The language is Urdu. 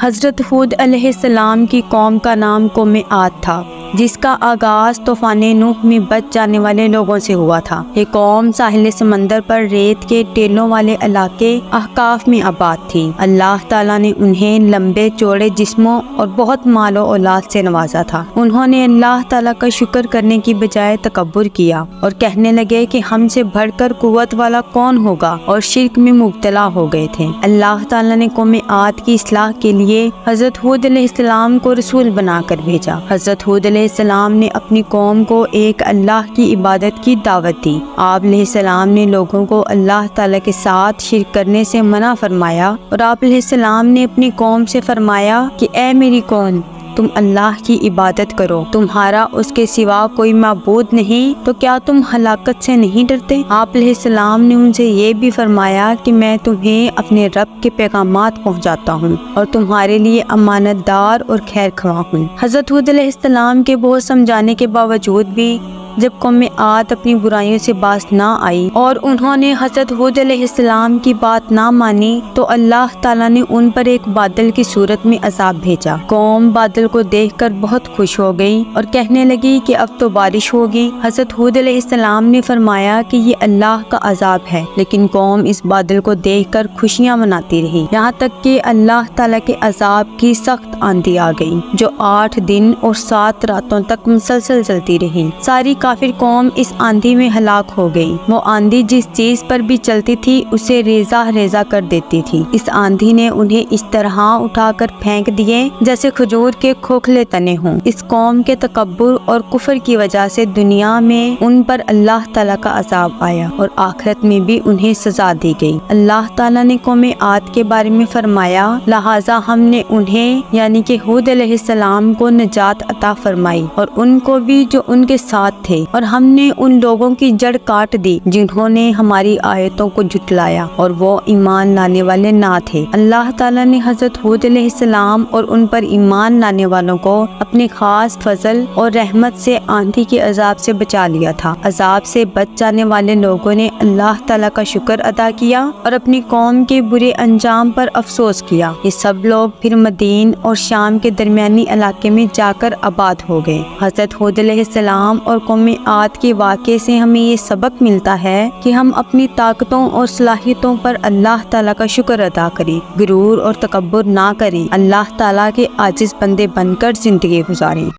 حضرت ہود علیہ السلام کی قوم کا نام قوم عاد تھا، جس کا آغاز طوفان نوح میں بچ جانے والے لوگوں سے ہوا تھا۔ یہ قوم ساحل سمندر پر ریت کے ٹیلوں والے علاقے احقاف میں آباد تھی۔ اللہ تعالیٰ نے انہیں لمبے چوڑے جسموں اور بہت مال و اولاد سے نوازا تھا۔ انہوں نے اللہ تعالیٰ کا شکر کرنے کی بجائے تکبر کیا اور کہنے لگے کہ ہم سے بڑھ کر قوت والا کون ہوگا، اور شرک میں مبتلا ہو گئے تھے۔ اللہ تعالیٰ نے قوم عاد کی اصلاح کے لیے حضرت ہود علیہ السلام کو رسول بنا کر بھیجا۔ حضرت ہود علیہ السلام نے اپنی قوم کو ایک اللہ کی عبادت کی دعوت دی۔ آپ علیہ السلام نے لوگوں کو اللہ تعالیٰ کے ساتھ شرک کرنے سے منع فرمایا، اور آپ علیہ السلام نے اپنی قوم سے فرمایا کہ اے میری قوم، تم اللہ کی عبادت کرو، تمہارا اس کے سوا کوئی معبود نہیں، تو کیا تم ہلاکت سے نہیں ڈرتے؟ آپ علیہ السلام نے ان سے یہ بھی فرمایا کہ میں تمہیں اپنے رب کے پیغامات پہنچاتا ہوں اور تمہارے لیے امانت دار اور خیر خواہ ہوں۔ حضرت ہود علیہ السلام کے بہت سمجھانے کے باوجود بھی جب قوم عاد اپنی برائیوں سے باز نہ آئی اور انہوں نے حضرت ہود علیہ السلام کی بات نہ مانی، تو اللہ تعالیٰ نے ان پر ایک بادل کی صورت میں عذاب بھیجا۔ قوم بادل کو دیکھ کر بہت خوش ہو گئی اور کہنے لگی کہ اب تو بارش ہوگی۔ حضرت ہود علیہ السلام نے فرمایا کہ یہ اللہ کا عذاب ہے، لیکن قوم اس بادل کو دیکھ کر خوشیاں مناتی رہی، یہاں تک کہ اللہ تعالیٰ کے عذاب کی سخت آندھی آ گئی، جو 8 دن اور 7 راتوں تک مسلسل چلتی رہی۔ ساری کافر قوم اس آندھی میں ہلاک ہو گئی۔ وہ آندھی جس چیز پر بھی چلتی تھی اسے ریزہ ریزہ کر دیتی تھی۔ اس آندھی نے انہیں اس طرح اٹھا کر پھینک دیے جیسے کھجور کے کھوکھلے تنے ہوں۔ اس قوم کے تکبر اور کفر کی وجہ سے دنیا میں ان پر اللہ تعالیٰ کا عذاب آیا اور آخرت میں بھی انہیں سزا دی گئی۔ اللہ تعالیٰ نے قوم عاد کے بارے میں فرمایا، لہٰذا ہم نے انہیں یعنی کہ ہود علیہ السلام کو نجات عطا فرمائی اور ان کو بھی جو ان کے ساتھ تھے، اور ہم نے ان لوگوں کی جڑ کاٹ دی جنہوں نے ہماری آیتوں کو جھٹلایا اور وہ ایمان لانے والے نہ تھے۔ اللہ تعالیٰ نے حضرت ہود علیہ السلام اور ان پر ایمان لانے والوں کو اپنے خاص فضل اور رحمت سے آندھی کے عذاب سے بچا لیا تھا۔ عذاب سے بچ جانے والے لوگوں نے اللہ تعالیٰ کا شکر ادا کیا اور اپنی قوم کے برے انجام پر افسوس کیا۔ یہ سب لوگ پھر مدین اور شام کے درمیانی علاقے میں جا کر آباد ہو گئے۔ حضرت ہود علیہ السلام اور قوم عاد کے واقعے سے ہمیں یہ سبق ملتا ہے کہ ہم اپنی طاقتوں اور صلاحیتوں پر اللہ تعالیٰ کا شکر ادا کریں، غرور اور تکبر نہ کریں، اللہ تعالیٰ کے عاجز بندے بن کر زندگی گزاریں۔